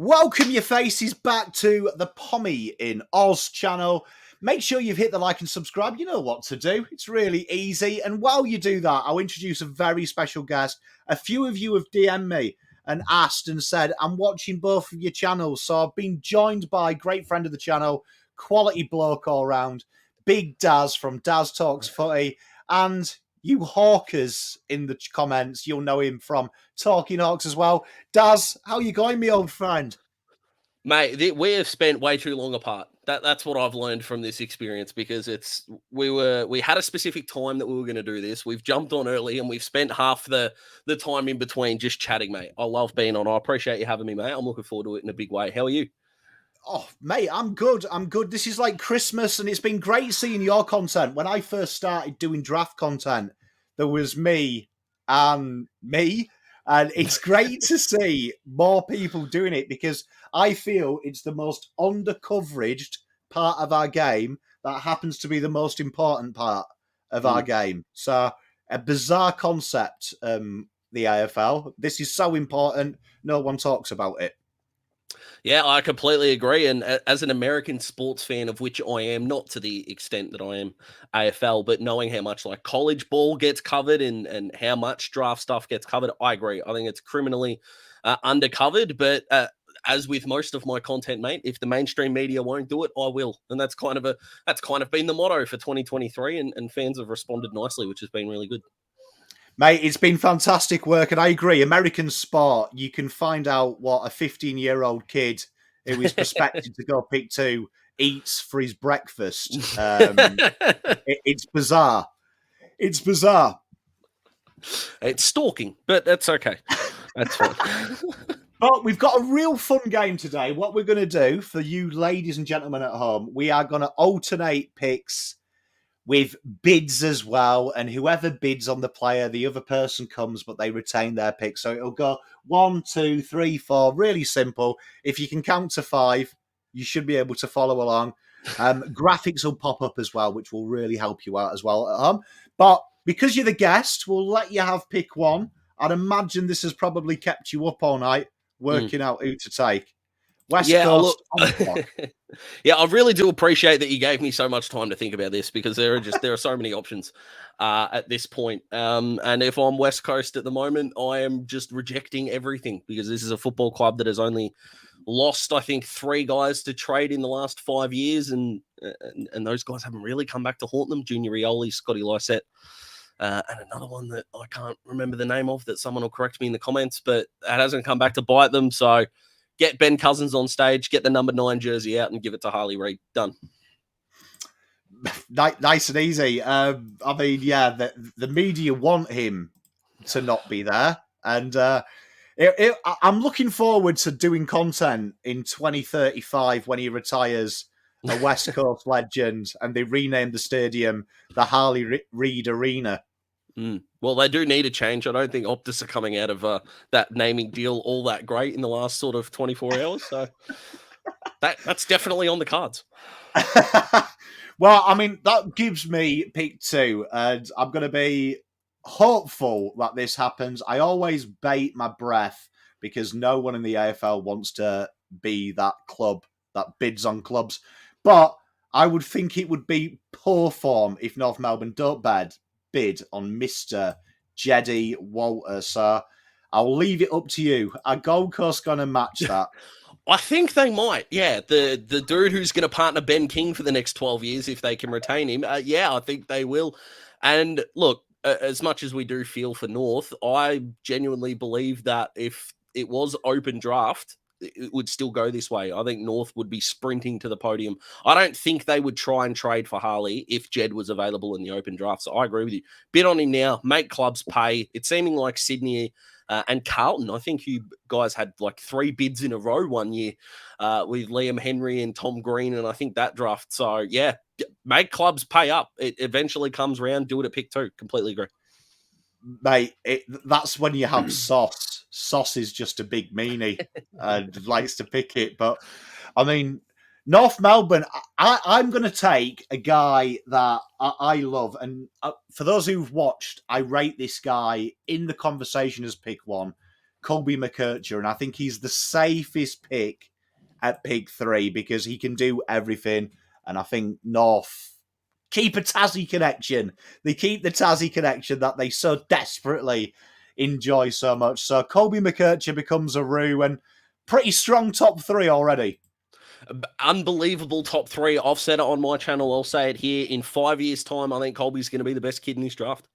Welcome your faces back to the Pommy in Oz channel. Make sure you've hit the like and subscribe. You know what to do. It's really easy. And while you do that, I'll introduce a very special guest. A few of you have DM'd me and asked and said, I'm watching both of your channels. So I've been joined by a great friend of the channel, quality bloke all round, Big Daz from Daz Talks Footy, and you Hawkers in the comments. You'll know him from Talking Hawks as well. Daz, how you going, me old friend? Mate, we have spent way too long apart. That's what I've learned from this experience, because we had a specific time that we were going to do this. We've jumped on early and we've spent half the time in between just chatting, mate. I love being on. I appreciate you having me, mate. I'm looking forward to it in a big way. How are you? Oh, mate, I'm good. This is like Christmas, and it's been great seeing your content. When I first started doing draft content, there was me, and it's great to see more people doing it, because I feel it's the most undercoveraged part of our game that happens to be the most important part of our game. So, a bizarre concept, the AFL. This is so important, no one talks about it. Yeah, I completely agree. And as an American sports fan, of which I am, not to the extent that I am AFL, but knowing how much like college ball gets covered and how much draft stuff gets covered, I agree. I think it's criminally undercovered. But as with most of my content, mate, if the mainstream media won't do it, I will. And that's kind of been the motto for 2023. And fans have responded nicely, which has been really good. Mate, it's been fantastic work, and I agree. American sport, you can find out what a 15-year-old kid who is prospected to go pick two eats for his breakfast. It's bizarre. It's bizarre. It's stalking, but that's okay. That's fine. But we've got a real fun game today. What we're going to do for you ladies and gentlemen at home, we are going to alternate picks with bids as well, and whoever bids on the player, the other person comes, but they retain their pick. So it'll go 1, 2, 3, 4, really simple. If you can count to 5, you should be able to follow along. Graphics will pop up as well, which will really help you out as well at home. But because you're the guest, we'll let you have pick 1. I'd imagine this has probably kept you up all night working out who to take. West Coast. Yeah, I really do appreciate that you gave me so much time to think about this, because there are so many options at this point. And if I'm West Coast at the moment, I am just rejecting everything, because this is a football club that has only lost, I think, 3 guys to trade in the last 5 years, and those guys haven't really come back to haunt them. Junior Rioli, Scotty Lysette, and another one that I can't remember the name of, that someone will correct me in the comments, but that hasn't come back to bite them. So get Ben Cousins on stage, get the number 9 jersey out, and give it to Harley Reid. Done. Nice and easy. I mean, yeah, the media want him to not be there. And I'm looking forward to doing content in 2035 when he retires, a West Coast legend, and they rename the stadium the Harley Reid Arena. Well, they do need a change. I don't think Optus are coming out of that naming deal all that great in the last sort of 24 hours. So that's definitely on the cards. Well, I mean, that gives me pick 2, and I'm going to be hopeful that this happens. I always bait my breath, because no one in the AFL wants to be that club that bids on clubs. But I would think it would be poor form if North Melbourne don't bid on Mr. Jeddy Walter. So I'll leave it up to you. Are Gold Coast going to match that? I think they might. Yeah, the dude who's going to partner Ben King for the next 12 years, if they can retain him. Yeah, I think they will. And look, as much as we do feel for North, I genuinely believe that if it was open draft, it would still go this way. I think North would be sprinting to the podium. I don't think they would try and trade for Harley if Jed was available in the open draft. So I agree with you. Bid on him now, make clubs pay. It's seeming like Sydney and Carlton, I think you guys had like 3 bids in a row one year with Liam Henry and Tom Green, and I think that draft. So yeah, make clubs pay up. It eventually comes around. Do it at pick 2. Completely agree. Mate, that's when you have sauce. Sauce is just a big meanie and likes to pick it. But, I mean, North Melbourne, I'm going to take a guy that I love. And for those who've watched, I rate this guy in the conversation as pick 1. Colby McKercher, and I think he's the safest pick at pick 3 because he can do everything. And I think North keep a Tassie connection. They keep the Tassie connection that they so desperately enjoy so much. So Colby McKercher becomes a Roo, and pretty strong top 3 already. Unbelievable top 3. I've said it on my channel. I'll say it here. In 5 years' time, I think Colby's going to be the best kid in this draft.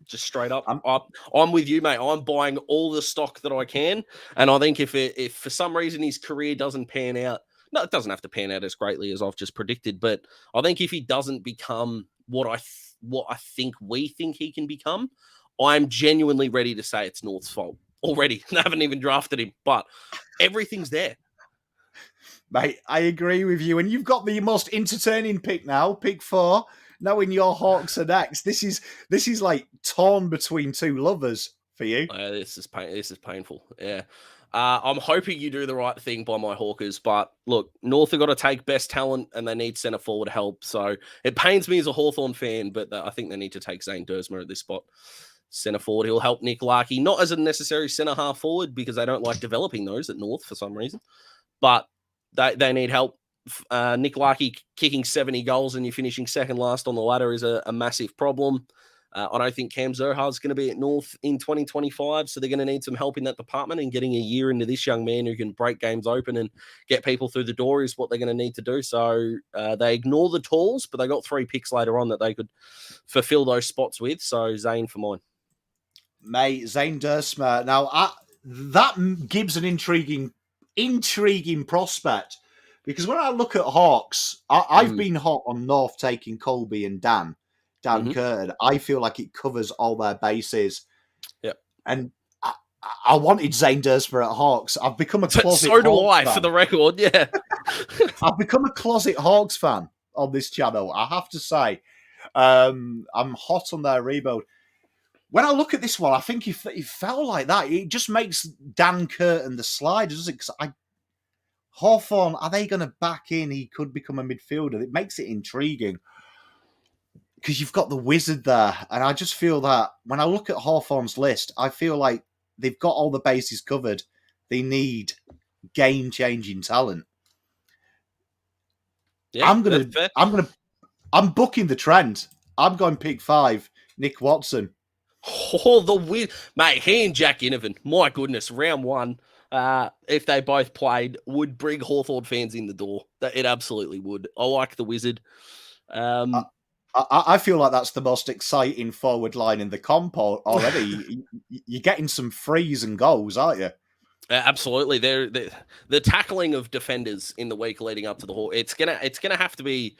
Just straight up. I'm with you, mate. I'm buying all the stock that I can. And I think if for some reason his career doesn't pan out, no, it doesn't have to pan out as greatly as I've just predicted, but I think if he doesn't become what I think we think he can become, I'm genuinely ready to say it's North's fault already. They haven't even drafted him, but everything's there. Mate, I agree with you. And you've got the most entertaining pick now, pick 4. Knowing your Hawks are next, this is like torn between 2 lovers for you. This is painful. Yeah, I'm hoping you do the right thing by my Hawkers, but look, North have got to take best talent, and they need centre forward help. So it pains me as a Hawthorn fan, but I think they need to take Zane Dersma at this spot. Centre forward, he'll help Nick Larkey, not as a necessary centre half forward because they don't like developing those at North for some reason, but they need help. Nick Larkey kicking 70 goals and you're finishing second last on the ladder is a massive problem. I don't think Cam Zerhar's going to be at North in 2025, so they're going to need some help in that department, and getting a year into this young man who can break games open and get people through the door is what they're going to need to do. So they ignore the talls, but they got 3 picks later on that they could fulfill those spots with. So Zane for mine. Mate, Zane Dersma. Now, that gives an intriguing prospect. Because when I look at Hawks, I've been hot on North taking Colby and Dan Curtin. I feel like it covers all their bases. Yep. And I wanted Zane Dersma at Hawks. I've become a closet So do Hawks I, fan. for the record, yeah. I've become a closet Hawks fan on this channel, I have to say. I'm hot on their rebuild. When I look at this one, I think if it felt like that, it just makes Dan Curtin the slide, doesn't it? Because Hawthorn, are they going to back in? He could become a midfielder. It makes it intriguing because you've got the Wizard there. And I just feel that when I look at Hawthorn's list, I feel like they've got all the bases covered. They need game-changing talent. Yeah, I'm booking the trend. I'm going pick 5, Nick Watson. Oh, the win. Mate, he and Jack Inovan, my goodness, round 1. If they both played, would bring Hawthorn fans in the door. It absolutely would. I like the Wizard. I feel like that's the most exciting forward line in the comp already. You're getting some frees and goals, aren't you? Absolutely. The tackling of defenders in the week leading up to the Hawk. It's gonna have to be.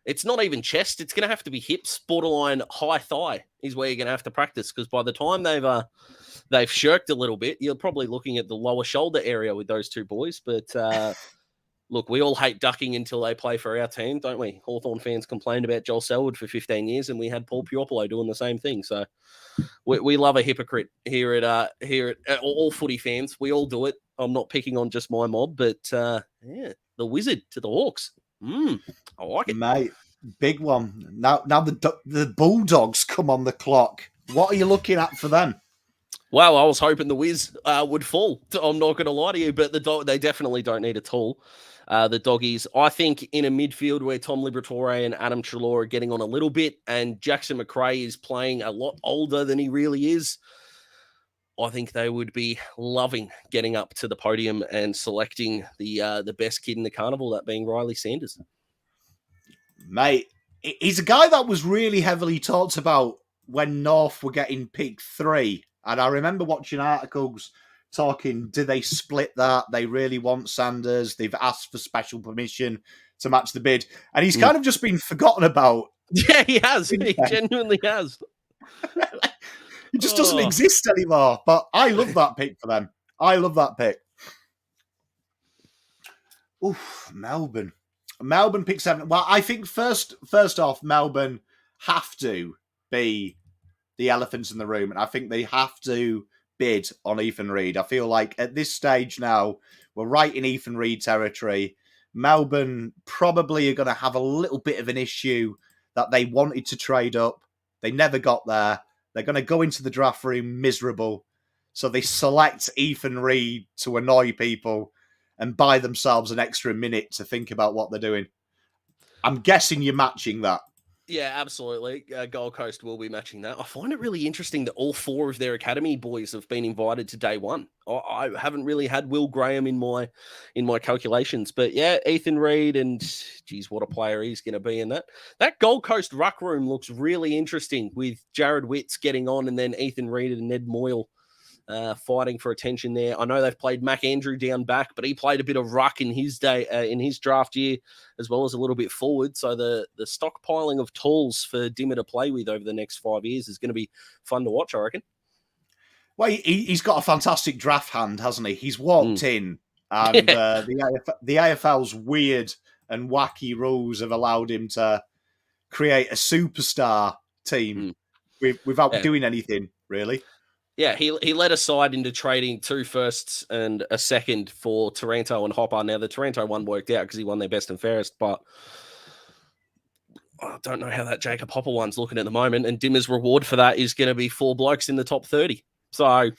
It's not even chest. It's gonna have to be hips, borderline high thigh is where you're gonna have to practice, because by the time they've shirked a little bit, you're probably looking at the lower shoulder area with those 2 boys. But look, we all hate ducking until they play for our team, don't we? Hawthorn fans complained about Joel Selwood for 15 years, and we had Paul Puopolo doing the same thing. So we love a hypocrite here at all footy fans. We all do it. I'm not picking on just my mob, but yeah, the Wizard to the Hawks. I like it, mate. Big one. Now the Bulldogs come on the clock. What are you looking at for them? Well, I was hoping the Wiz would fall. I'm not going to lie to you, but they definitely don't need a tool. The Doggies, I think, in a midfield where Tom Liberatore and Adam Treloar are getting on a little bit, and Jackson McRae is playing a lot older than he really is, I think they would be loving getting up to the podium and selecting the best kid in the carnival, that being Riley Sanders. Mate, he's a guy that was really heavily talked about when North were getting pick 3. And I remember watching articles talking, do they split that? They really want Sanders. They've asked for special permission to match the bid. And he's kind of just been forgotten about. Yeah, he has. He genuinely has. He just doesn't exist anymore. But I love that pick for them. I love that pick. Oof, Melbourne. Melbourne pick 7. Well, I think first off, Melbourne have to be the elephants in the room, and I think they have to bid on Ethan Reid. I feel like at this stage now, we're right in Ethan Reid territory. Melbourne probably are going to have a little bit of an issue that they wanted to trade up. They never got there. They're going to go into the draft room miserable. So they select Ethan Reid to annoy people and buy themselves an extra minute to think about what they're doing. I'm guessing you're matching that. Yeah, absolutely. Gold Coast will be matching that. I find it really interesting that all 4 of their academy boys have been invited to day one. I haven't really had Will Graham in my calculations, but yeah, Ethan Reid, and geez, what a player he's going to be in that. That Gold Coast ruck room looks really interesting with Jared Witts getting on, and then Ethan Reid and Ned Moyle fighting for attention there. I know they've played Mac Andrew down back, but he played a bit of ruck in his day in his draft year, as well as a little bit forward. So the stockpiling of tools for Dimmer to play with over the next 5 years is going to be fun to watch, I reckon. Well, he's got a fantastic draft hand, hasn't he? He's walked in, and the AFL's weird and wacky rules have allowed him to create a superstar team without doing anything, really. Yeah, he led a side into trading 2 firsts and a second for Taranto and Hopper. Now, the Taranto one worked out because he won their best and fairest, but I don't know how that Jacob Hopper one's looking at the moment. And Dimmer's reward for that is going to be 4 blokes in the top 30. So,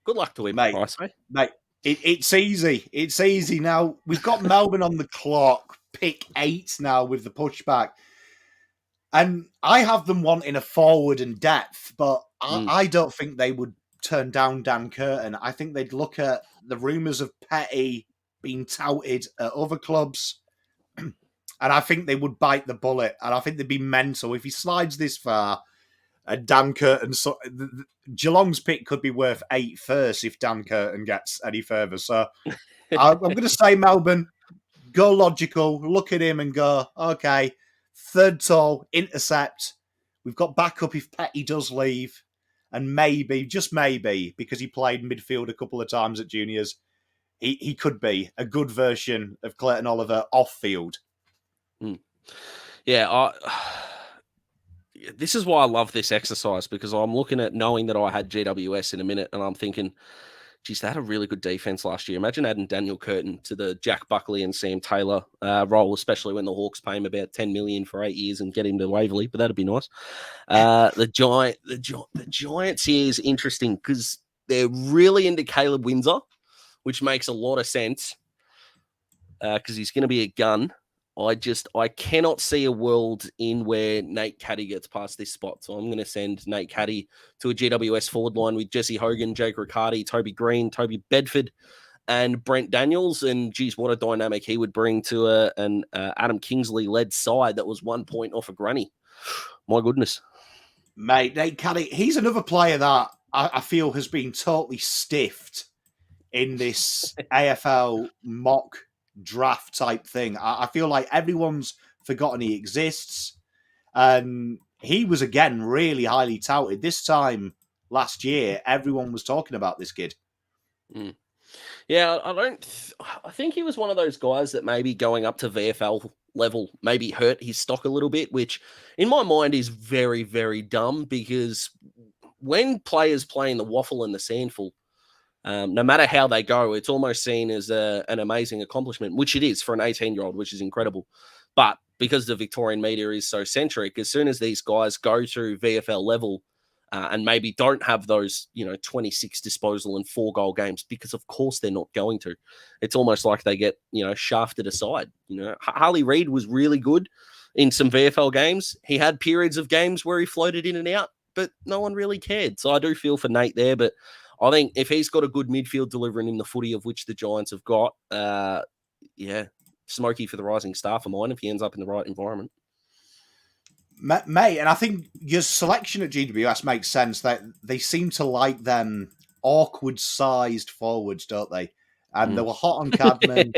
good luck to him, mate. I say. Mate, it's easy. It's easy now. We've got Melbourne on the clock, pick 8 now with the pushback. And I have them wanting a forward and depth, but I don't think they would turn down Dan Curtin. I think they'd look at the rumours of Petty being touted at other clubs, and I think they would bite the bullet, and I think they'd be mental. If he slides this far, Dan Curtin... Geelong's pick could be worth 8 first if Dan Curtin gets any further. So I'm going to say Melbourne, go logical, look at him and go, okay, 3rd tall, intercept. We've got backup if Petty does leave. And maybe, just maybe, because he played midfield a couple of times at juniors, he could be a good version of Clayton Oliver off-field. Yeah, this is why I love this exercise, because I'm looking at knowing that I had GWS in a minute, and I'm thinking, geez, they had a really good defense last year. Imagine adding Daniel Curtin to the Jack Buckley and Sam Taylor role, especially when the Hawks pay him about $10 million for 8 years and get him to Waverley, but that'd be nice. The Giants here is interesting because they're really into Caleb Windsor, which makes a lot of sense because he's going to be a gun. I cannot see a world in where Nate Caddy gets past this spot. So I'm going to send Nate Caddy to a GWS forward line with Jesse Hogan, Jake Riccardi, Toby Green, Toby Bedford, and Brent Daniels. And geez, what a dynamic he would bring to an Adam Kingsley-led side that was 1 point off a granny. My goodness. Mate, Nate Caddy, he's another player that I feel has been totally stiffed in this AFL mock draft type thing. I feel like everyone's forgotten he exists, and he was again really highly touted. This time last year, everyone was talking about this kid. Yeah, I think he was one of those guys that maybe going up to VFL level maybe hurt his stock a little bit, which in my mind is very, very dumb, because when players play in the waffle and the sandful, no matter how they go, it's almost seen as an amazing accomplishment, which it is for an 18-year-old, which is incredible. But because the Victorian media is so centric, as soon as these guys go to VFL level and maybe don't have those, 26 disposal and 4-goal games, because of course they're not going to, it's almost like they get, shafted aside. Harley Reid was really good in some VFL games. He had periods of games where he floated in and out, but no one really cared. So I do feel for Nate there, but I think if he's got a good midfield delivering him the footy of which the Giants have got, smoky for the rising star for mine if he ends up in the right environment. Mate, and I think your selection at GWS makes sense. That they seem to like them awkward-sized forwards, don't they? And they were hot on Cadman.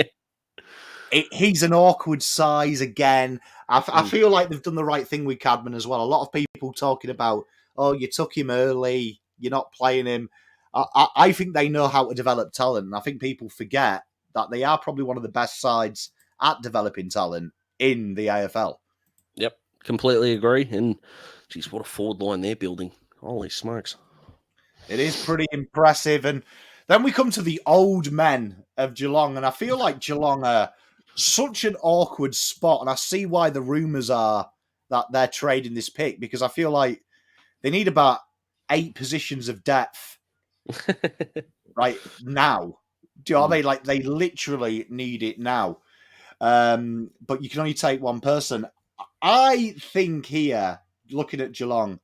He's an awkward size again. I feel like they've done the right thing with Cadman as well. A lot of people talking about, oh, you took him early, you're not playing him. I think they know how to develop talent, and I think people forget that they are probably one of the best sides at developing talent in the AFL. Yep, completely agree. And, geez, what a forward line they're building. Holy smokes. It is pretty impressive. And then we come to the old men of Geelong, and I feel like Geelong are such an awkward spot, and I see why the rumours are that they're trading this pick, because I feel like they need about 8 positions of depth right now. Do you know what I mean? Like, they literally need it now. But you can only take one person. I think here, looking at Geelong,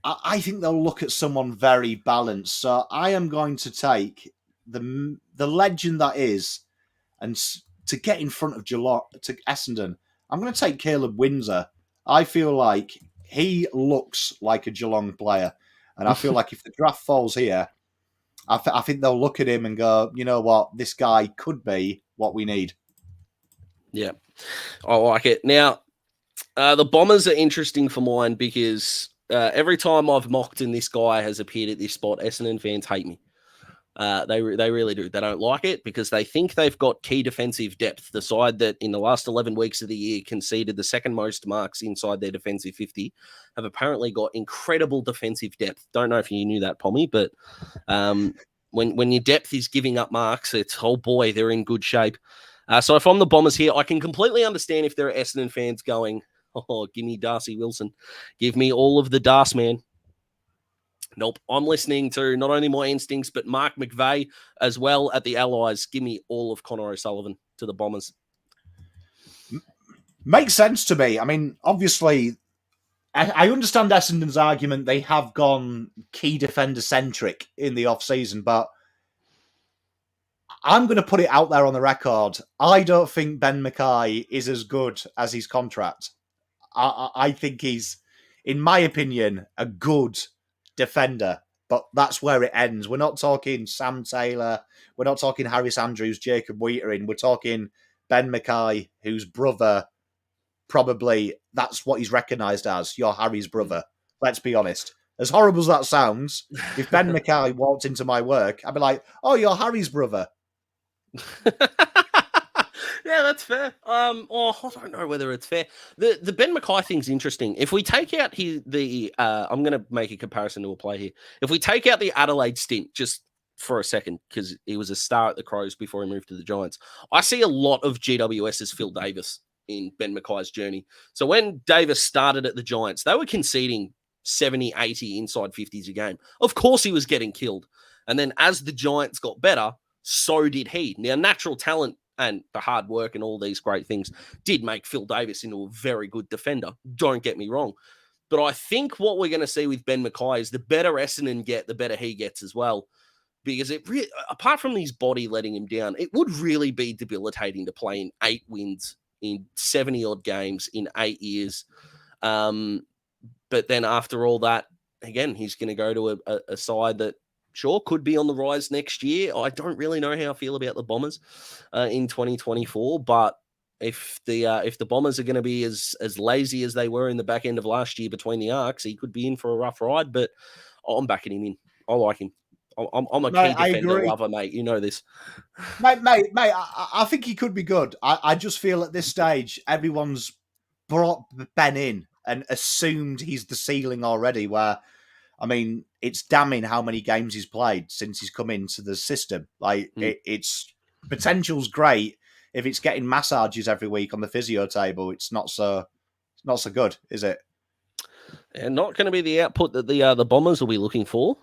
I think they'll look at someone very balanced. So I am going to take the legend that is, and to get in front of Geelong, to Essendon, I'm going to take Caleb Windsor. I feel like he looks like a Geelong player. And I feel like if the draft falls here, I think they'll look at him and go, you know what, this guy could be what we need. Yeah, I like it. Now, the Bombers are interesting for mine because every time I've mocked and this guy has appeared at this spot, Essendon fans hate me. They really do. They don't like it because they think they've got key defensive depth. The side that in the last 11 weeks of the year conceded the second most marks inside their defensive 50 have apparently got incredible defensive depth. Don't know if you knew that, Pommy, but when your depth is giving up marks, it's, oh boy, they're in good shape. So if I'm the Bombers here, I can completely understand if there are Essendon fans going, oh, give me Darcy Wilson. Give me all of the Darce, man. Nope. I'm listening to not only my instincts, but Mark McVeigh as well at the Allies. Give me all of Connor O'Sullivan to the Bombers. Makes sense to me. I mean, obviously, I understand Essendon's argument. They have gone key defender centric in the off season, but I'm going to put it out there on the record. I don't think Ben McKay is as good as his contract. I think he's, in my opinion, a good defender, but that's where it ends. We're not talking Sam Taylor. We're not talking Harris Andrews, Jacob Wheatering. We're talking Ben McKay, whose brother, probably that's what he's recognised as. You're Harry's brother. Let's be honest. As horrible as that sounds, if Ben McKay walked into my work, I'd be like, oh, you're Harry's brother. Yeah, that's fair. I don't know whether it's fair. The Ben McKay thing's interesting. If we take out I'm going to make a comparison to a play here. If we take out the Adelaide stint just for a second, because he was a star at the Crows before he moved to the Giants, I see a lot of GWS's Phil Davis in Ben McKay's journey. So when Davis started at the Giants, they were conceding 70, 80 inside 50s a game. Of course he was getting killed. And then as the Giants got better, so did he. Now, natural talent and the hard work and all these great things did make Phil Davis into a very good defender. Don't get me wrong. But I think what we're going to see with Ben McKay is the better Essendon get, the better he gets as well. Because apart from his body letting him down, it would really be debilitating to play in 8 wins in 70-odd games in 8 years. But then after all that, again, he's going to go to a side that sure could be on the rise next year. I don't really know how I feel about the Bombers in 2024, but if the Bombers are going to be as lazy as they were in the back end of last year between the arcs, he could be in for a rough ride. But I'm backing him in. I like him. I'm a key defender lover, mate. You know this. Mate, I think he could be good. I just feel at this stage, everyone's brought Ben in and assumed he's the ceiling already, where, I mean, it's damning how many games he's played since he's come into the system. Like, it's potential's great. If it's getting massages every week on the physio table, it's not so good, is it? And not going to be the output that the Bombers will be looking for.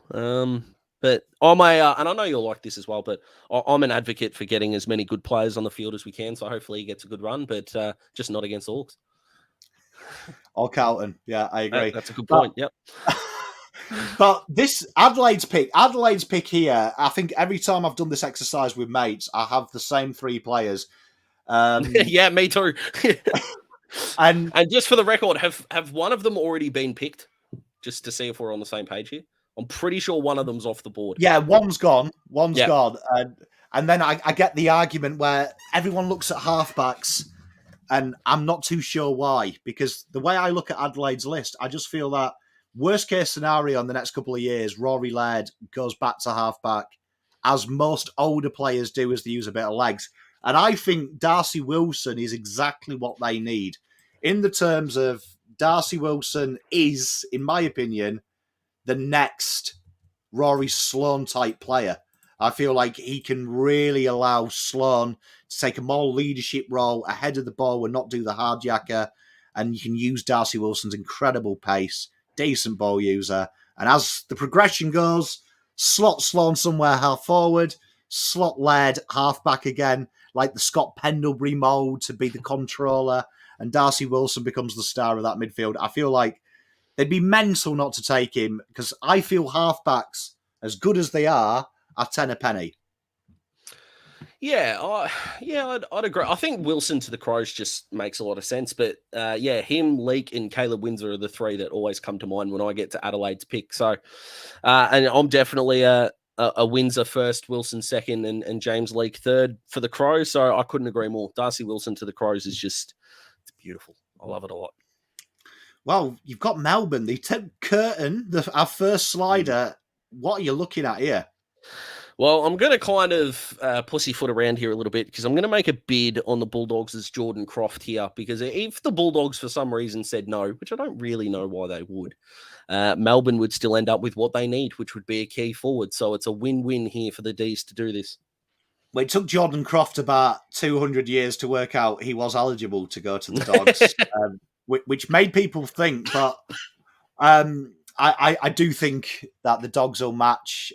But I'm and I know you'll like this as well, but I'm an advocate for getting as many good players on the field as we can. So hopefully he gets a good run, but just not against Hawks. Or Carlton. Yeah, I agree. That's a good point. Yep. But this Adelaide's pick here, I think every time I've done this exercise with mates, I have the same 3 players. Yeah, me too. and just for the record, have one of them already been picked? Just to see if we're on the same page here. I'm pretty sure one of them's off the board. Yeah, one's gone. One's gone. And then I get the argument where everyone looks at halfbacks, and I'm not too sure why. Because the way I look at Adelaide's list, I just feel that worst case scenario in the next couple of years, Rory Laird goes back to halfback, as most older players do as they use a bit of legs. And I think Darcy Wilson is exactly what they need. In the terms of Darcy Wilson is, in my opinion, the next Rory Sloane type player. I feel like he can really allow Sloane to take a more leadership role ahead of the ball and not do the hard yakker. And you can use Darcy Wilson's incredible pace, decent ball user. And as the progression goes, slot Sloan somewhere half forward, slot Laird half back again, like the Scott Pendlebury mould to be the controller, and Darcy Wilson becomes the star of that midfield. I feel like they'd be mental not to take him because I feel halfbacks, as good as they are 10 a penny. Yeah, I'd agree. I think Wilson to the Crows just makes a lot of sense. But him, Leake, and Caleb Windsor are the three that always come to mind when I get to Adelaide's pick. So, and I'm definitely a Windsor first, Wilson second, and James Leake third for the Crows. So I couldn't agree more. Darcy Wilson to the Crows is just, it's beautiful. I love it a lot. Well, you've got Melbourne. They took Curtin, our first slider. What are you looking at here? Well, I'm going to kind of pussyfoot around here a little bit because I'm going to make a bid on the Bulldogs as Jordan Croft here, because if the Bulldogs for some reason said no, which I don't really know why they would, Melbourne would still end up with what they need, which would be a key forward. So it's a win-win here for the D's to do this. Well, it took Jordan Croft about 200 years to work out he was eligible to go to the Dogs, which made people think, but I do think that the Dogs will match.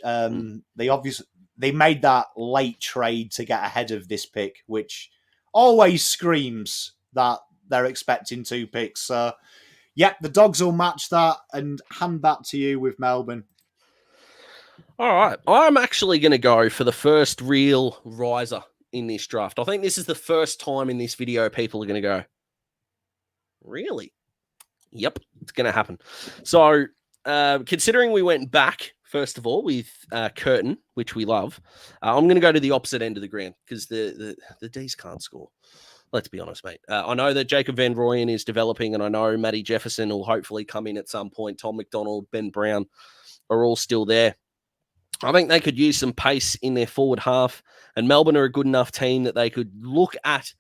They made that late trade to get ahead of this pick, which always screams that they're expecting 2 picks. So, the Dogs will match that, and hand back to you with Melbourne. All right. I'm actually going to go for the first real riser in this draft. I think this is the first time in this video people are going to go, really? Yep, it's going to happen. So, considering we went back, first of all, with Curtin, which we love, I'm going to go to the opposite end of the ground because the D's can't score. Let's be honest, mate. I know that Jacob Van Rooyen is developing, and I know Matty Jefferson will hopefully come in at some point. Tom McDonald, Ben Brown are all still there. I think they could use some pace in their forward half, and Melbourne are a good enough team that they could look at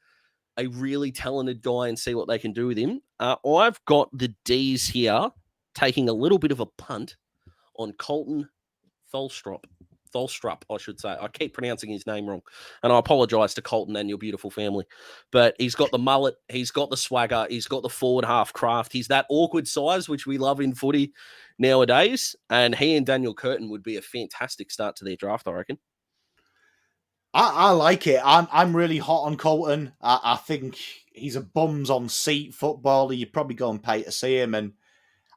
a really talented guy and see what they can do with him. I've got the D's here taking a little bit of a punt on Colton Tholstrup, I should say. I keep pronouncing his name wrong, and I apologise to Colton and your beautiful family. But he's got the mullet, he's got the swagger, he's got the forward half craft. He's that awkward size, which we love in footy nowadays. And he and Daniel Curtin would be a fantastic start to their draft, I reckon. I like it. I'm really hot on Colton. I think he's a bums on seat footballer. You probably go and pay to see him, and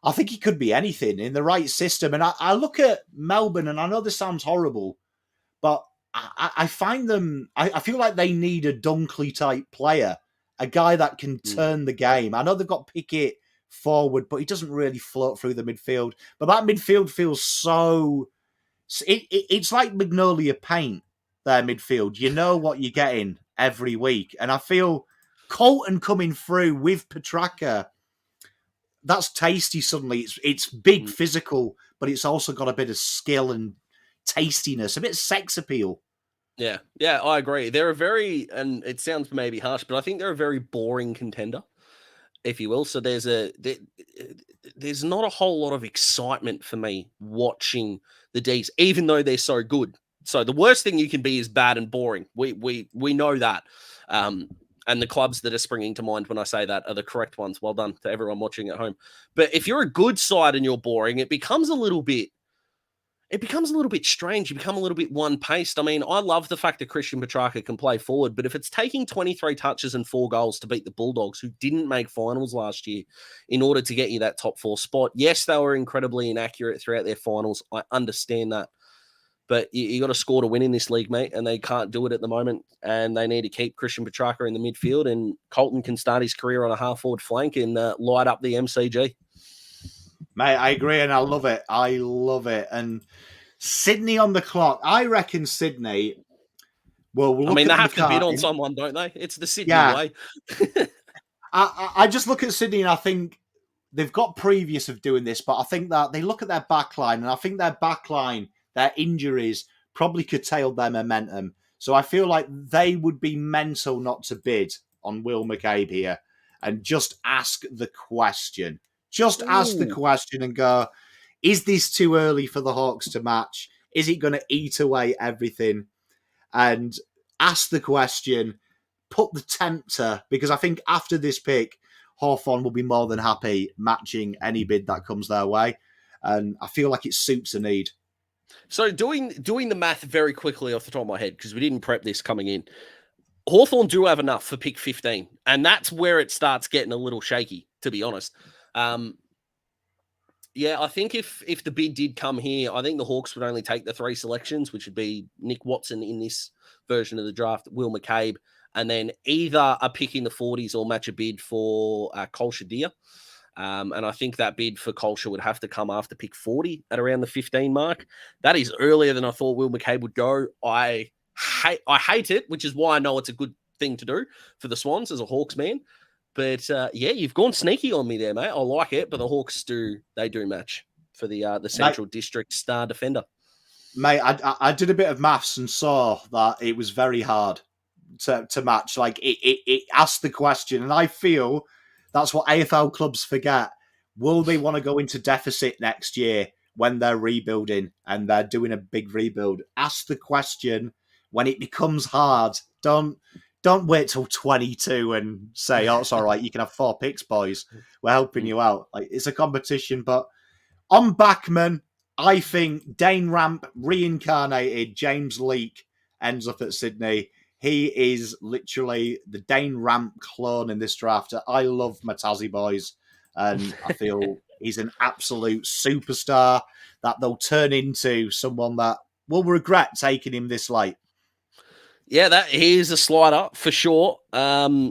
I think he could be anything in the right system. And I look at Melbourne, and I know this sounds horrible, but I find them, I feel like they need a Dunkley type player, a guy that can turn the game. I know they've got Pickett forward, but he doesn't really float through the midfield. But that midfield feels so, it's like Magnolia paint, their midfield. You know what you're getting every week. And I feel Colton coming through with Petrarca, that's tasty suddenly. It's big, physical, but it's also got a bit of skill and tastiness, a bit of sex appeal. Yeah, I agree. They're a very, and it sounds maybe harsh, but I think they're a very boring contender, if you will. So there's not a whole lot of excitement for me watching the D's, even though they're so good. So the worst thing you can be is bad and boring. We know that. And the clubs that are springing to mind when I say that are the correct ones. Well done to everyone watching at home. But if you're a good side and you're boring, it becomes a little bit strange. You become a little bit one-paced. I mean, I love the fact that Christian Petrarca can play forward, but if it's taking 23 touches and 4 goals to beat the Bulldogs, who didn't make finals last year, in order to get you that top 4 spot, yes, they were incredibly inaccurate throughout their finals. I understand that. But you got to score to win in this league, mate, and they can't do it at the moment. And they need to keep Christian Petrarca in the midfield, and Colton can start his career on a half-forward flank and light up the MCG. Mate, I agree, and I love it. And Sydney on the clock. I reckon Sydney will look they at have to bid on someone, don't they? It's the Sydney way. I just look at Sydney and I think they've got previous of doing this, but I think that they look at their backline, and I think their backline, their injuries probably curtailed their momentum. So I feel like they would be mental not to bid on Will McCabe here and just ask the question. Just ask the question and go, is this too early for the Hawks to match? Is it going to eat away everything? And ask the question, put the tempter, because I think after this pick, Hawthorn will be more than happy matching any bid that comes their way. And I feel like it suits a need. So doing the math very quickly off the top of my head, because we didn't prep this coming in, Hawthorn do have enough for pick 15, and that's where it starts getting a little shaky, to be honest. Yeah, I think if the bid did come here, I think the Hawks would only take the 3 selections, which would be Nick Watson in this version of the draft, Will McCabe, and then either a pick in the 40s or match a bid for Colsha Deer. And I think that bid for Colsha would have to come after pick 40 at around the 15 mark. That is earlier than I thought Will McCabe would go. I hate it, which is why I know it's a good thing to do for the Swans as a Hawks man. But yeah, you've gone sneaky on me there, mate. I like it, but the Hawks do match for the Central District star defender. Mate, I did a bit of maths and saw that it was very hard to match. Like it asked the question, and I feel that's what AFL clubs forget. Will they want to go into deficit next year when they're rebuilding and they're doing a big rebuild? Ask the question when it becomes hard. Don't wait till 22 and say, "Oh, it's all right. You can have 4 picks, boys. We're helping you out." Like it's a competition. But on Backman, I think Dane Ramp reincarnated James Leake ends up at Sydney. He is literally the Dane Ramp clone in this draft. I love my Tassie boys, and I feel he's an absolute superstar that they'll turn into someone that will regret taking him this late. Yeah, that is a slider for sure. Yeah,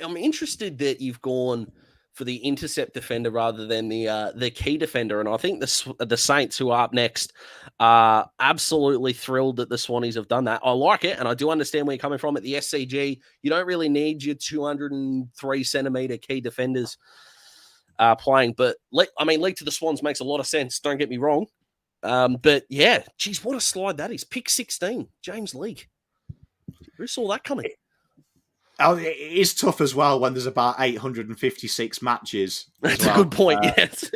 I'm interested that you've gone for the intercept defender rather than the key defender, and I think the Saints, who are up next, are absolutely thrilled that the Swannies have done that. I like it, and I do understand where you're coming from. At the SCG, you don't really need your 203 centimeter key defenders playing, but League to the Swans makes a lot of sense. Don't get me wrong. But yeah, geez, what a slide that is. Pick 16, James Leake. Who saw that coming? Oh, it is tough as well when there's about 856 matches. That's a good point, yes.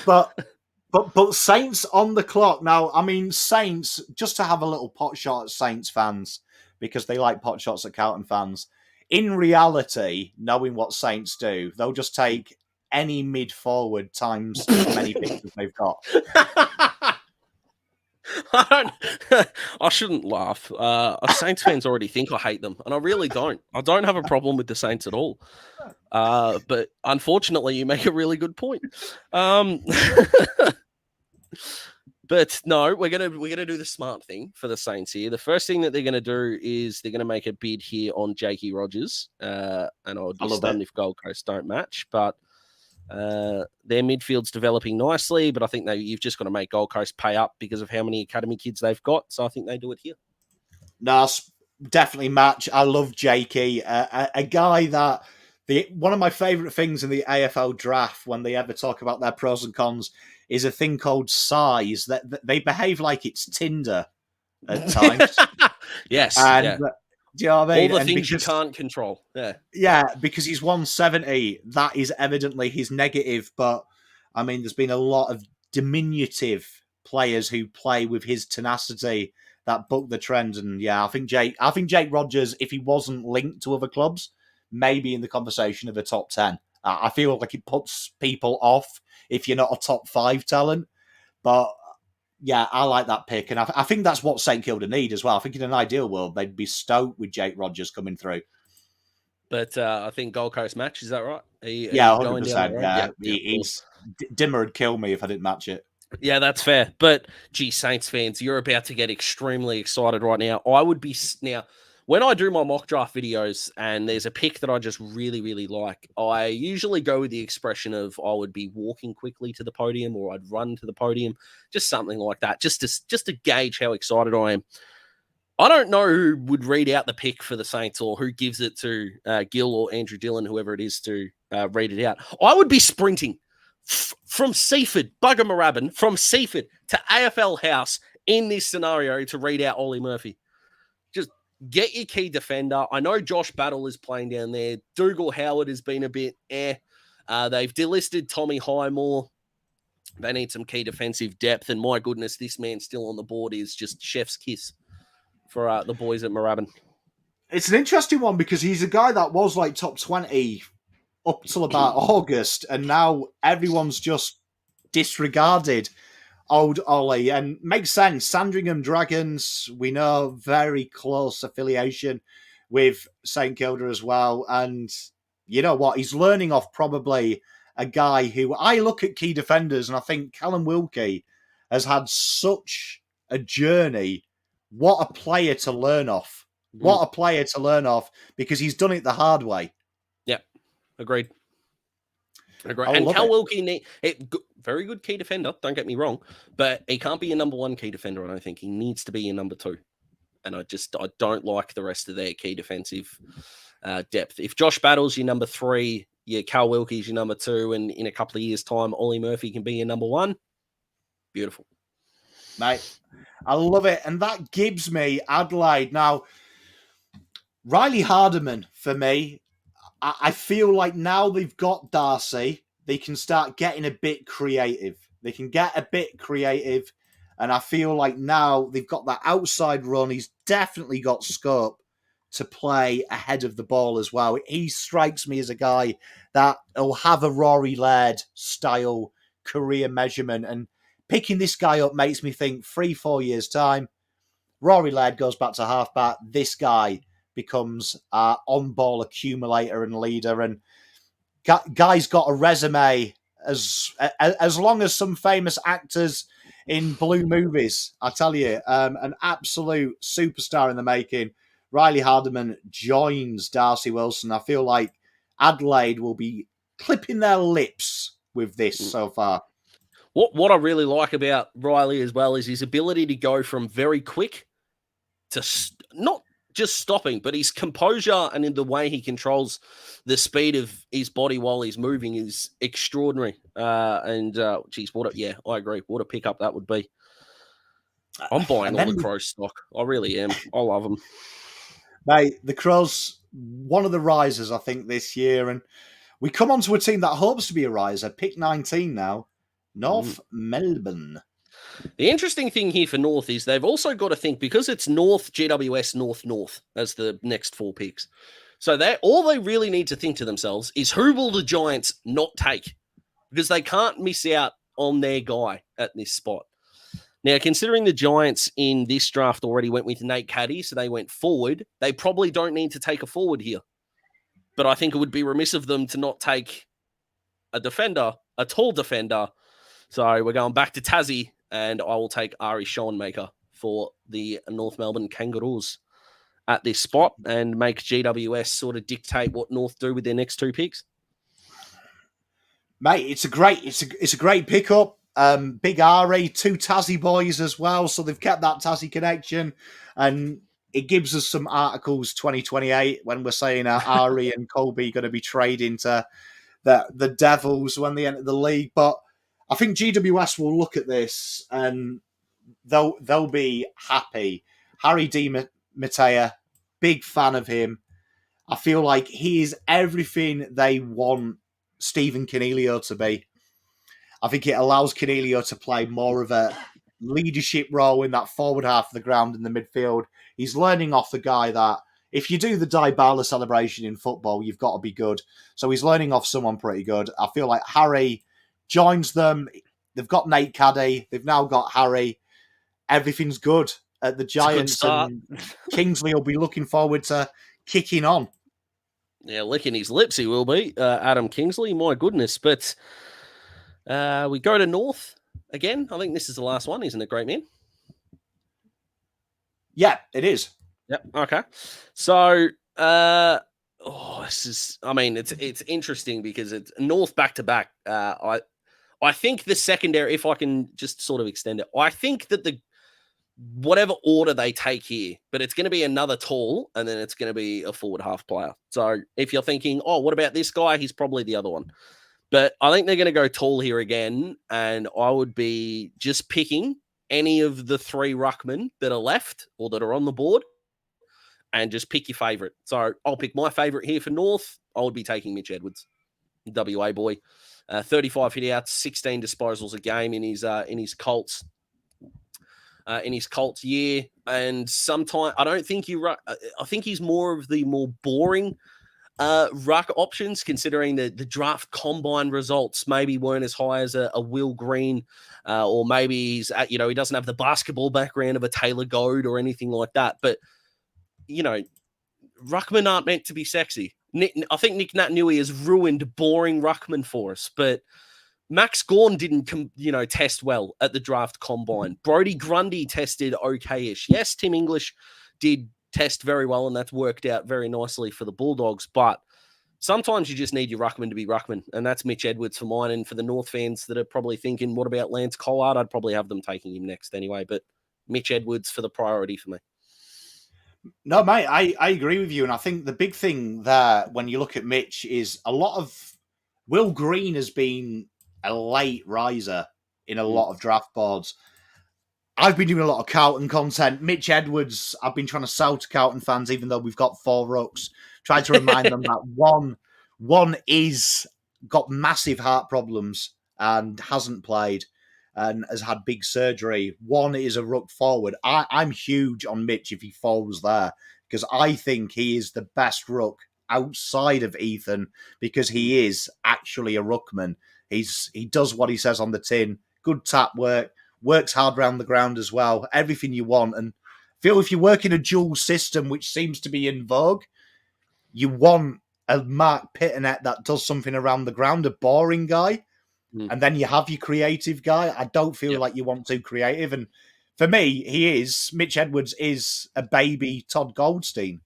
But Saints on the clock. Now, I mean, Saints, just to have a little pot shot at Saints fans, because they like pot shots at Carlton fans. In reality, knowing what Saints do, they'll just take any mid-forward times as many picks as they've got. I shouldn't laugh. Saints fans already think I hate them, and I really don't. I don't have a problem with the Saints at all. But unfortunately, you make a really good point. But no, we're gonna do the smart thing for the Saints here. The first thing that they're gonna do is they're gonna make a bid here on Jakey Rogers, and I would be stunned if Gold Coast don't match, but. Their midfield's developing nicely, but I think you've just got to make Gold Coast pay up because of how many academy kids they've got. So I think they do it here. No, definitely match. I love Jakey, a guy that one of my favourite things in the AFL draft when they ever talk about their pros and cons is a thing called size. That they behave like it's Tinder at times. Yes, and. Yeah. Do you know what I mean? All the things you can't control. Yeah. Yeah, because he's 170. That is evidently his negative. But, I mean, there's been a lot of diminutive players who play with his tenacity that buck the trend. And, yeah, I think Jake Rogers, if he wasn't linked to other clubs, maybe in the conversation of a top 10. I feel like it puts people off if you're not a top 5 talent. But... yeah, I like that pick, and I think that's what St Kilda need as well. I think in an ideal world, they'd be stoked with Jake Rogers coming through. But I think Gold Coast match, is that right? Yeah, 100%. Yeah. Dimmer would kill me if I didn't match it. Yeah, that's fair. But, gee, Saints fans, you're about to get extremely excited right now. I would be... Now, when I do my mock draft videos and there's a pick that I just really, really like, I usually go with the expression of I would be walking quickly to the podium or I'd run to the podium, just something like that, just to gauge how excited I am. I don't know who would read out the pick for the Saints or who gives it to Gill or Andrew Dillon, whoever it is, to read it out. I would be sprinting from Seaford, Bugger Moorabbin, from Seaford to AFL House in this scenario to read out Ollie Murphy. Just get your key defender. I know Josh Battle is playing down there. Dougal Howard has been a bit they've delisted Tommy Highmore. They need some key defensive depth. And my goodness, this man still on the board is just chef's kiss for the boys at Moorabbin. It's an interesting one because he's a guy that was like top 20 up till about August. And now everyone's just disregarded old Ollie, and makes sense. Sandringham Dragons, we know, very close affiliation with St Kilda as well. And you know what? He's learning off probably a guy who I look at key defenders and I think Callum Wilkie has had such a journey. What a player to learn off. What a player to learn off, because he's done it the hard way. Yeah, agreed. And Cal Wilkie, very good key defender, don't get me wrong, but he can't be your number one key defender, I don't think. He needs to be your number two. And I don't like the rest of their key defensive depth. If Josh Battle's your number three, Cal Wilkie's your number two, and in a couple of years' time, Ollie Murphy can be your number one, beautiful. Mate, I love it. And that gives me Adelaide. Now, Riley Hardiman, for me, I feel like now they've got Darcy, they can start getting a bit creative. They can get a bit creative. And I feel like now they've got that outside run. He's definitely got scope to play ahead of the ball as well. He strikes me as a guy that will have a Rory Laird style career measurement. And picking this guy up makes me think 3-4 years' time, Rory Laird goes back to halfback. This guy becomes our on-ball accumulator and leader. And guy's got a resume as long as some famous actors in blue movies. I tell you, an absolute superstar in the making. Riley Hardiman joins Darcy Wilson. I feel like Adelaide will be clipping their lips with this so far. What I really like about Riley as well is his ability to go from very quick to not just stopping, but his composure and in the way he controls the speed of his body while he's moving is extraordinary. Geez, I agree. What a pickup that would be. I'm buying all the Crows stock. I really am. I love them. Mate, the Crows, one of the risers, I think, this year. And we come on to a team that hopes to be a riser. Pick 19 now. North Melbourne. The interesting thing here for North is they've also got to think, because it's North, GWS, North as the next 4 picks. So all they really need to think to themselves is, who will the Giants not take? Because they can't miss out on their guy at this spot. Now, considering the Giants in this draft already went with Nate Caddy, so they went forward, they probably don't need to take a forward here. But I think it would be remiss of them to not take a defender, a tall defender. So we're going back to Tassie, and I will take Ari Schoenmaker for the North Melbourne Kangaroos at this spot and make GWS sort of dictate what North do with their next 2 picks. Mate, it's a great pickup. Big Ari, 2 Tassie boys as well, so they've kept that Tassie connection, and it gives us some articles 2028 when we're saying Ari and Colby going to be trading to the Devils when they enter the league. But I think GWS will look at this and they'll be happy. Harry D. Matea, big fan of him. I feel like he is everything they want Stephen Coniglio to be. I think it allows Coniglio to play more of a leadership role in that forward half of the ground in the midfield. He's learning off the guy that if you do the Dybala celebration in football, you've got to be good. So he's learning off someone pretty good. I feel like Harry joins them. They've got Nate Caddy. They've now got Harry. Everything's good at the Giants. And Kingsley will be looking forward to kicking on. Yeah, licking his lips he will be, Adam Kingsley. My goodness. But we go to North again. I think this is the last one, isn't it, great man? Yeah, it is. Yep. Okay. So, this is, I mean, it's interesting because it's North back to back. I think the secondary, if I can just sort of extend it, I think that whatever order they take here, but it's going to be another tall, and then it's going to be a forward half player. So if you're thinking, what about this guy? He's probably the other one. But I think they're going to go tall here again, and I would be just picking any of the 3 ruckmen that are left or that are on the board and just pick your favourite. So I'll pick my favourite here for North. I would be taking Mitch Edwards, WA boy. 35 hitouts, 16 disposals a game in his Colts year. And sometimes I don't think I think he's more of the more boring Ruck options, considering the draft combine results maybe weren't as high as a Will Green, or maybe he's he doesn't have the basketball background of a Taylor Goad or anything like that. But ruckmen aren't meant to be sexy. I think Nick Naitanui has ruined boring ruckman for us, but Max Gawn didn't, test well at the draft combine. Brodie Grundy tested okay-ish. Yes, Tim English did test very well, and that's worked out very nicely for the Bulldogs, but sometimes you just need your ruckman to be ruckman, and that's Mitch Edwards for mine. And for the North fans that are probably thinking, what about Lance Collard? I'd probably have them taking him next anyway, but Mitch Edwards for the priority for me. No, mate, I agree with you. And I think the big thing there, when you look at Mitch, is a lot of Will Green has been a late riser in a lot of draft boards. I've been doing a lot of Carlton content. Mitch Edwards, I've been trying to sell to Carlton fans, even though we've got 4 rucks. Tried to remind them that one is got massive heart problems and hasn't played and has had big surgery. One is a ruck forward. I'm huge on Mitch if he falls there, because I think he is the best ruck outside of Ethan, because he is actually a ruckman. He does what he says on the tin. Good tap work, works hard around the ground as well. Everything you want. And I feel if you work in a dual system, which seems to be in vogue, you want a Mark Pitternet that does something around the ground, a boring guy. And then you have your creative guy. I don't feel like you want too creative. And for me, Mitch Edwards is a baby Todd Goldstein.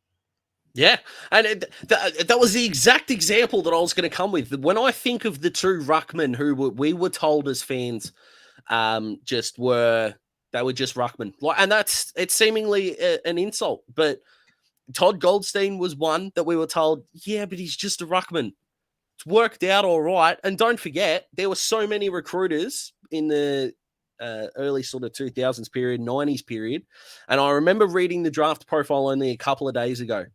Yeah, and that was the exact example that I was going to come with. When I think of the 2 ruckmen who we were told as fans they were just ruckmen. And it's seemingly an insult. But Todd Goldstein was one that we were told, yeah, but he's just a ruckman. It's worked out all right. And don't forget, there were so many recruiters in the early sort of 2000s period, 90s period. And I remember reading the draft profile only a couple of days ago.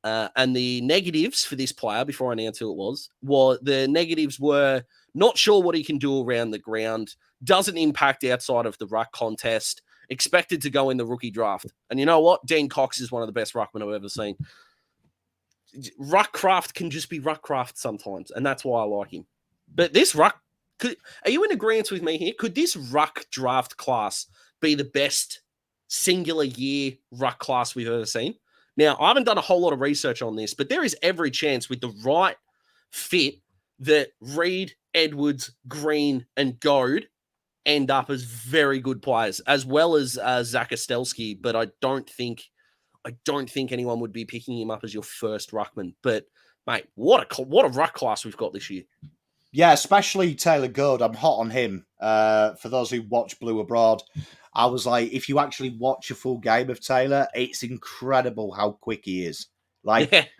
And the negatives for this player, before I announce who it was, the negatives were not sure what he can do around the ground, doesn't impact outside of the ruck contest, expected to go in the rookie draft. And you know what? Dean Cox is one of the best ruckmen I've ever seen. Ruckcraft can just be ruckcraft sometimes, and that's why I like him. But this ruck, are you in agreement with me here? Could this ruck draft class be the best singular year ruck class we've ever seen? Now, I haven't done a whole lot of research on this, but there is every chance with the right fit that Reed, Edwards, Green, and Goad end up as very good players, as well as Zach Ostelsky. But I don't think anyone would be picking him up as your first ruckman. But mate, what a ruck class we've got this year. Yeah, especially Taylor Goad. I'm hot on him. For those who watch Blue Abroad, I was like, if you actually watch a full game of Taylor, it's incredible how quick he is. Like,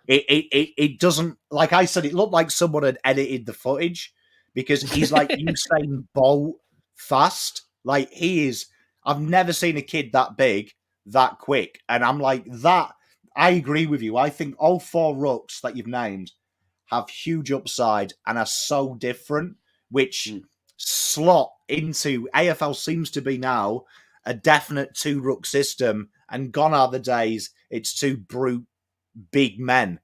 it doesn't, like I said, it looked like someone had edited the footage, because he's like Usain Bolt fast. Like, he is, I've never seen a kid that big, that quick. And I'm like, that, I agree with you. I think all 4 rucks that you've named have huge upside and are so different, which slot into AFL seems to be now a definite 2 ruck system, and gone are the days it's 2 brute big men.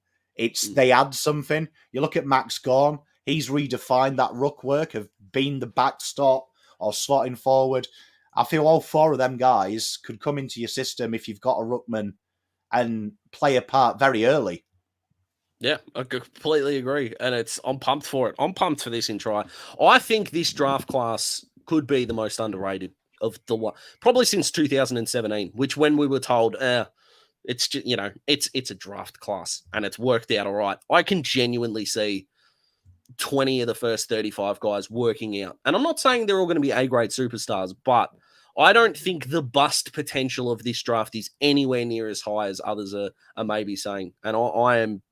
They add something. You look at Max Gawn, he's redefined that ruck work of being the backstop or slotting forward. I feel all 4 of them guys could come into your system if you've got a ruckman and play a part very early. Yeah, I completely agree. And I'm pumped for it. I'm pumped for this in try. I think this draft class could be the most underrated of the one, probably since 2017, which when we were told, it's just, it's a draft class and it's worked out all right. I can genuinely see 20 of the first 35 guys working out. And I'm not saying they're all going to be A-grade superstars, but I don't think the bust potential of this draft is anywhere near as high as others are maybe saying. And I am,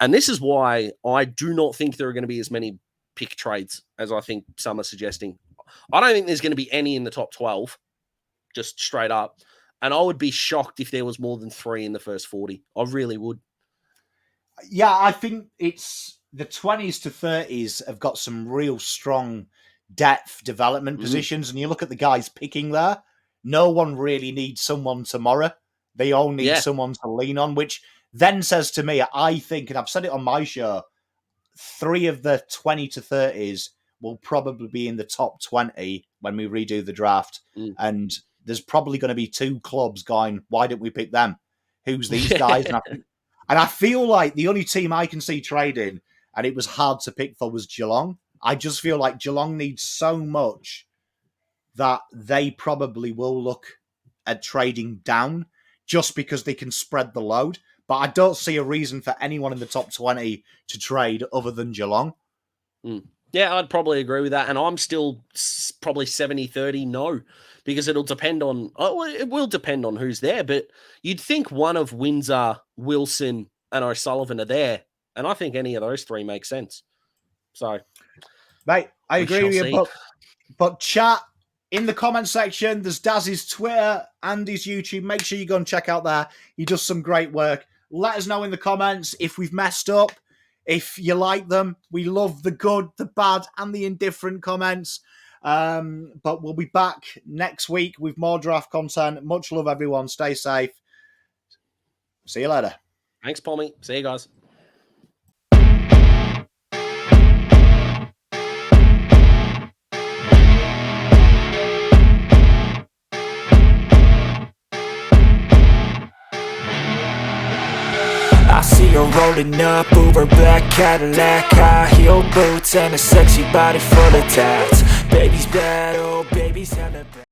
and this is why I do not think there are going to be as many pick trades as I think some are suggesting. I don't think there's going to be any in the top 12, just straight up. And I would be shocked if there was more than 3 in the first 40. I really would. Yeah, I think it's the 20s to 30s have got some real strong depth development positions. And you look at the guys picking there, no one really needs someone tomorrow. They all need someone to lean on, which then says to me, I think, and I've said it on my show, 3 of the 20 to 30s will probably be in the top 20 when we redo the draft. And there's probably going to be 2 clubs going, why didn't we pick them? Who's these guys? And I feel like the only team I can see trading, and it was hard to pick for, was Geelong. I just feel like Geelong needs so much that they probably will look at trading down just because they can spread the load. But I don't see a reason for anyone in the top 20 to trade other than Geelong. Yeah, I'd probably agree with that. And I'm still probably 70-30 no, because it will depend on who's there. But you'd think one of Windsor, Wilson, and O'Sullivan are there. And I think any of those 3 make sense. So, mate, I agree with you. But chat in the comment section. There's Daz's Twitter and his YouTube. Make sure you go and check out there. He does some great work. Let us know in the comments if we've messed up, if you like them. We love the good, the bad, and the indifferent comments. But we'll be back next week with more draft content. Much love, everyone. Stay safe. See you later. Thanks, Pommy. See you guys. I see her rolling up, Uber black Cadillac, high heel boots and a sexy body full of tats. Baby's bad, oh baby's hella bad.